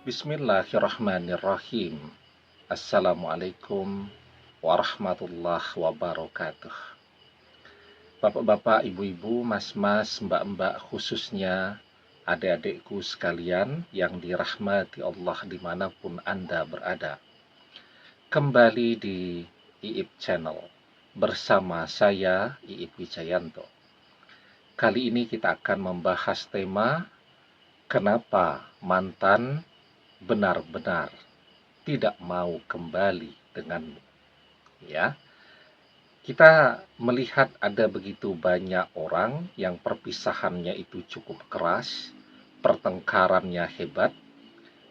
Bismillahirrahmanirrahim. Assalamualaikum warahmatullahi wabarakatuh. Bapak-bapak, ibu-ibu, mas-mas, mbak-mbak, khususnya adik-adikku sekalian yang dirahmati Allah dimanapun Anda berada. Kembali di Iip Channel bersama saya, Iip Wijayanto. Kali ini kita akan membahas tema kenapa mantan benar-benar tidak mau kembali denganmu. Ya, kita melihat ada begitu banyak orang yang perpisahannya itu cukup keras, pertengkarannya hebat,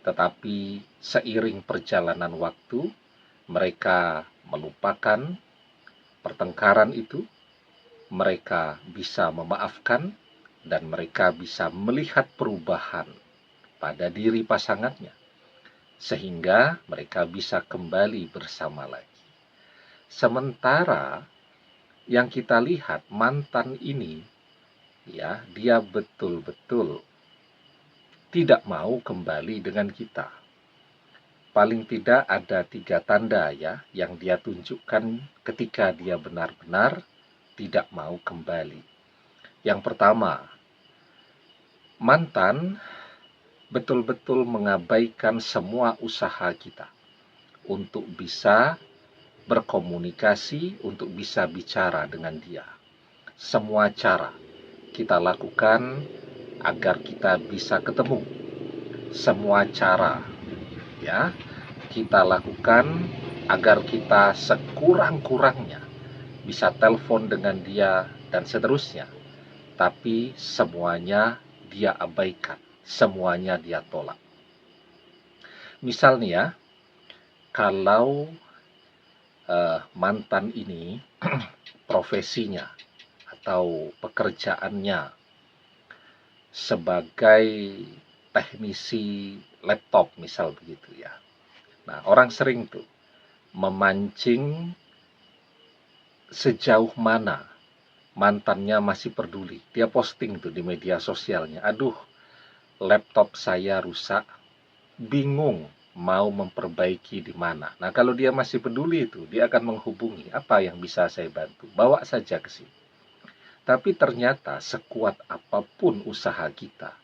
tetapi seiring perjalanan waktu, mereka melupakan pertengkaran itu, mereka bisa memaafkan, dan mereka bisa melihat perubahan pada diri pasangannya, sehingga mereka bisa kembali bersama lagi. Sementara yang kita lihat mantan ini, ya, dia betul-betul tidak mau kembali dengan kita. Paling tidak ada 3 tanda ya yang dia tunjukkan ketika dia benar-benar tidak mau kembali. Yang pertama, mantan betul-betul mengabaikan semua usaha kita untuk bisa berkomunikasi, untuk bisa bicara dengan dia. Semua cara kita lakukan agar kita bisa ketemu. Semua cara ya kita lakukan agar kita sekurang-kurangnya bisa telepon dengan dia dan seterusnya. Tapi semuanya dia abaikan, semuanya dia tolak. Misalnya, kalau mantan ini profesinya atau pekerjaannya sebagai teknisi laptop misal begitu ya. Nah, orang sering tuh memancing sejauh mana mantannya masih peduli. Dia posting tuh di media sosialnya, aduh, laptop saya rusak, bingung mau memperbaiki di mana. Nah, kalau dia masih peduli itu, dia akan menghubungi, apa yang bisa saya bantu, bawa saja ke sini. Tapi ternyata sekuat apapun usaha kita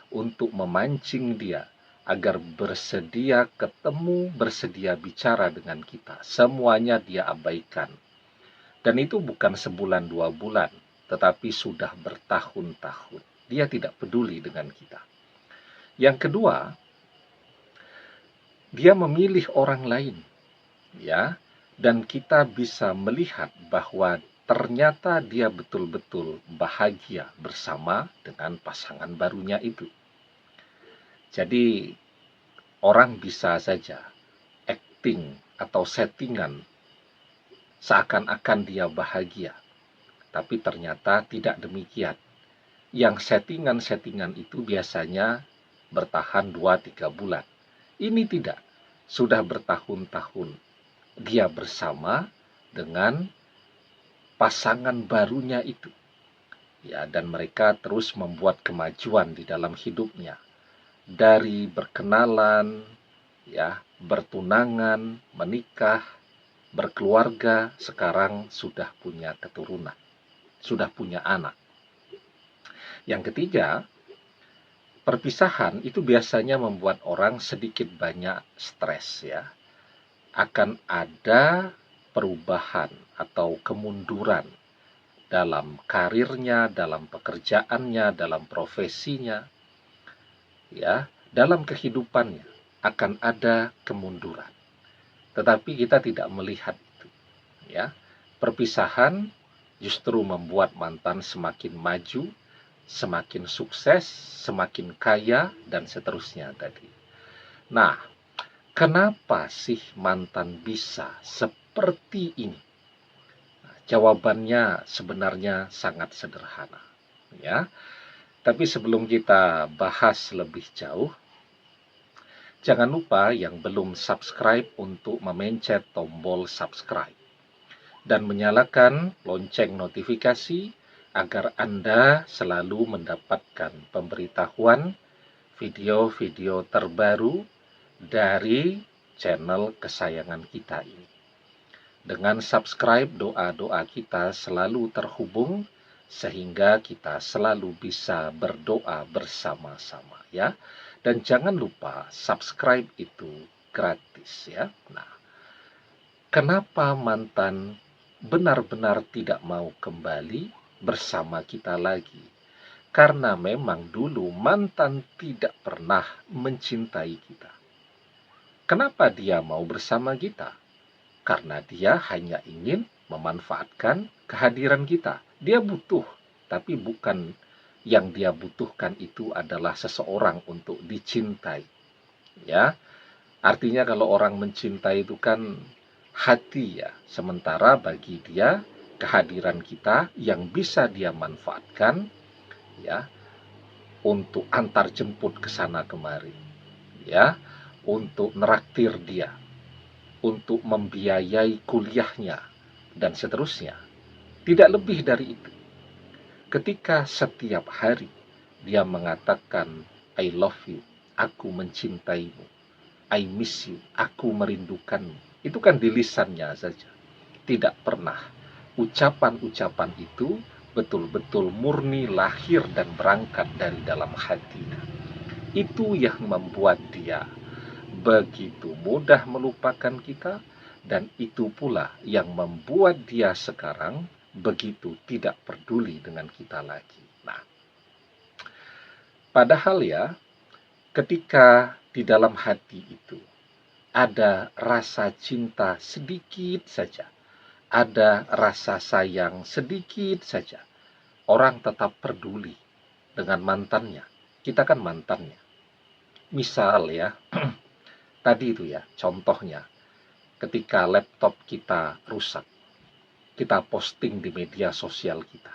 untuk memancing dia agar bersedia ketemu, bersedia bicara dengan kita, semuanya dia abaikan. Dan itu bukan sebulan 2 bulan, tetapi sudah bertahun-tahun. Dia tidak peduli dengan kita. Yang kedua, dia memilih orang lain, ya, dan kita bisa melihat bahwa ternyata dia betul-betul bahagia bersama dengan pasangan barunya itu. Jadi, orang bisa saja acting atau settingan seakan-akan dia bahagia, tapi ternyata tidak demikian. Yang settingan-settingan itu biasanya bertahan 2-3 bulan. Ini tidak, sudah bertahun-tahun dia bersama dengan pasangan barunya itu. Ya, dan mereka terus membuat kemajuan di dalam hidupnya. Dari berkenalan, ya, bertunangan, menikah, berkeluarga, sekarang sudah punya keturunan, sudah punya anak. Yang ketiga, perpisahan itu biasanya membuat orang sedikit banyak stres ya. Akan ada perubahan atau kemunduran dalam karirnya, dalam pekerjaannya, dalam profesinya, ya, dalam kehidupannya akan ada kemunduran. Tetapi kita tidak melihat itu, ya. Perpisahan justru membuat mantan semakin maju, semakin sukses, semakin kaya, dan seterusnya tadi. Nah, kenapa sih mantan bisa seperti ini? Nah, jawabannya sebenarnya sangat sederhana, ya. Tapi sebelum kita bahas lebih jauh, jangan lupa yang belum subscribe untuk memencet tombol subscribe dan menyalakan lonceng notifikasi agar Anda selalu mendapatkan pemberitahuan video-video terbaru dari channel kesayangan kita ini. Dengan subscribe, doa-doa kita selalu terhubung sehingga kita selalu bisa berdoa bersama-sama ya. Dan jangan lupa subscribe itu gratis ya. Nah, kenapa mantan benar-benar tidak mau kembali bersama kita lagi? Karena memang dulu mantan tidak pernah mencintai kita. Kenapa dia mau bersama kita? Karena dia hanya ingin memanfaatkan kehadiran kita. Dia butuh, tapi bukan yang dia butuhkan itu adalah seseorang untuk dicintai. Ya, artinya kalau orang mencintai itu kan hati ya. Sementara bagi dia kehadiran kita yang bisa dia manfaatkan ya untuk antar jemput ke sana kemari. Ya, untuk neraktir dia, untuk membiayai kuliahnya, dan seterusnya. Tidak lebih dari itu. Ketika setiap hari dia mengatakan, I love you, aku mencintaimu, I miss you, aku merindukanmu. Itu kan di lisannya saja. Tidak pernah ucapan-ucapan itu betul-betul murni lahir dan berangkat dari dalam hatinya. Itu yang membuat dia begitu mudah melupakan kita, dan itu pula yang membuat dia sekarang begitu tidak peduli dengan kita lagi. Nah, padahal ya, ketika di dalam hati itu ada rasa cinta sedikit saja, ada rasa sayang sedikit saja, orang tetap peduli dengan mantannya. Kita kan mantannya. Misal ya, tadi itu ya, contohnya, ketika laptop kita rusak, kita posting di media sosial kita.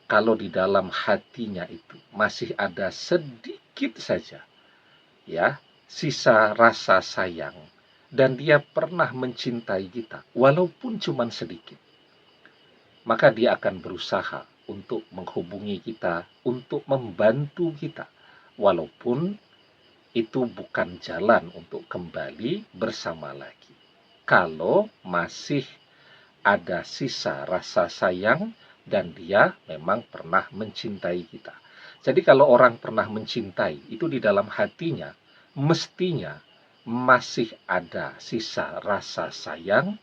Kalau di dalam hatinya itu masih ada sedikit saja, ya, sisa rasa sayang, dan dia pernah mencintai kita, walaupun cuma sedikit, maka dia akan berusaha untuk menghubungi kita, untuk membantu kita, walaupun itu bukan jalan untuk kembali bersama lagi. Kalau masih ada sisa rasa sayang dan dia memang pernah mencintai kita. Jadi kalau orang pernah mencintai, itu di dalam hatinya mestinya masih ada sisa rasa sayang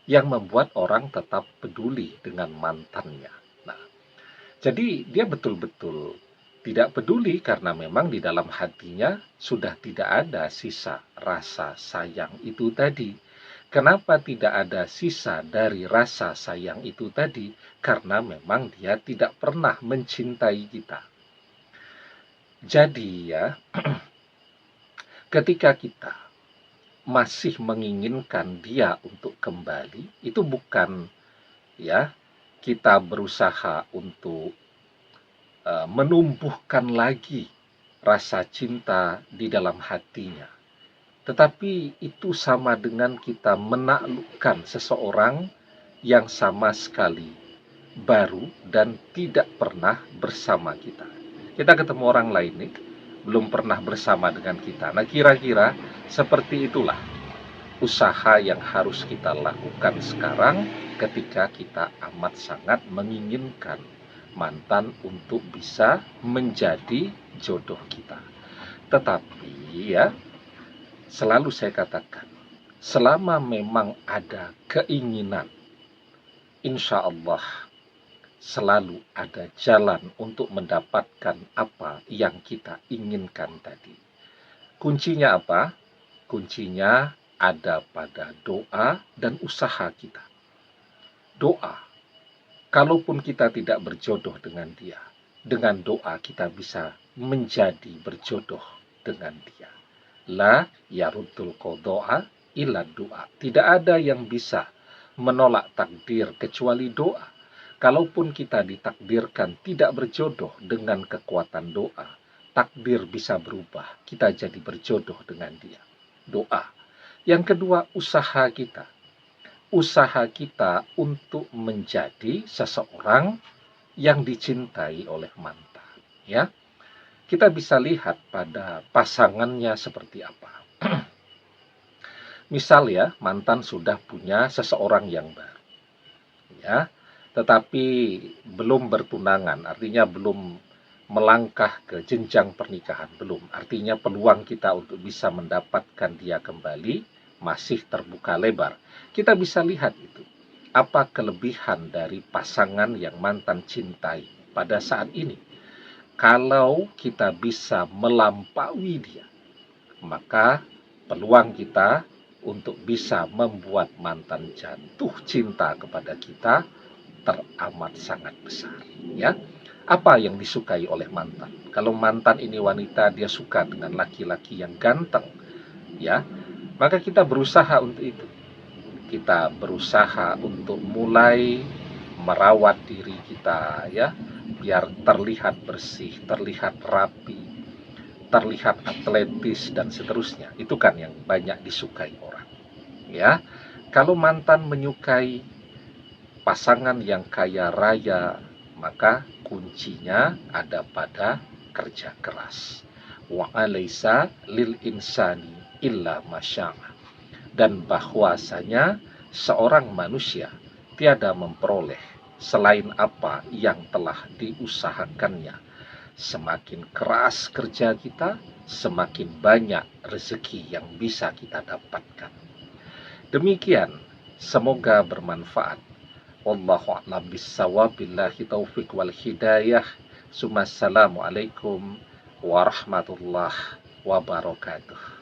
yang membuat orang tetap peduli dengan mantannya. Nah, jadi dia betul-betul tidak peduli karena memang di dalam hatinya sudah tidak ada sisa rasa sayang itu tadi. Kenapa tidak ada sisa dari rasa sayang itu tadi? Karena memang dia tidak pernah mencintai kita. Jadi ya, ketika kita masih menginginkan dia untuk kembali, itu bukan ya kita berusaha untuk menumbuhkan lagi rasa cinta di dalam hatinya. Tetapi itu sama dengan kita menaklukkan seseorang yang sama sekali baru dan tidak pernah bersama kita. Kita ketemu orang lain nih, belum pernah bersama dengan kita. Nah, kira-kira seperti itulah usaha yang harus kita lakukan sekarang ketika kita amat sangat menginginkan mantan untuk bisa menjadi jodoh kita. Tetapi ya, selalu saya katakan, selama memang ada keinginan, insya Allah selalu ada jalan untuk mendapatkan apa yang kita inginkan tadi. Kuncinya apa? Kuncinya ada pada doa dan usaha kita. Doa. Kalaupun kita tidak berjodoh dengan dia, dengan doa kita bisa menjadi berjodoh dengan dia. La yaruddul qadha'a illa doa. Tidak ada yang bisa menolak takdir kecuali doa. Kalaupun kita ditakdirkan tidak berjodoh dengan kekuatan doa, takdir bisa berubah. Kita jadi berjodoh dengan dia. Doa. Yang kedua, usaha kita. Usaha kita untuk menjadi seseorang yang dicintai oleh mantan. Ya, kita bisa lihat pada pasangannya seperti apa. Misal ya, mantan sudah punya seseorang yang baru, ya, tetapi belum bertunangan, artinya belum melangkah ke jenjang pernikahan, belum. Artinya peluang kita untuk bisa mendapatkan dia kembali masih terbuka lebar. Kita bisa lihat itu. Apa kelebihan dari pasangan yang mantan cintai pada saat ini? Kalau kita bisa melampaui dia, maka peluang kita untuk bisa membuat mantan jatuh cinta kepada kita teramat sangat besar, ya. Apa yang disukai oleh mantan? Kalau mantan ini wanita, dia suka dengan laki-laki yang ganteng, ya, maka kita berusaha untuk itu. Kita berusaha untuk mulai merawat diri kita, ya, biar terlihat bersih, terlihat rapi, terlihat atletis dan seterusnya. Itu kan yang banyak disukai orang, ya. Kalau mantan menyukai pasangan yang kaya raya, maka kuncinya ada pada kerja keras. Wa alaysa lil insani illa masya'a. Dan bahwasanya seorang manusia tiada memperoleh selain apa yang telah diusahakannya. Semakin keras kerja kita, semakin banyak rezeki yang bisa kita dapatkan. Demikian, semoga bermanfaat. Wallahu a'lam bissawab, billahi taufiq wal hidayah. Assalamualaikum warahmatullahi wabarakatuh.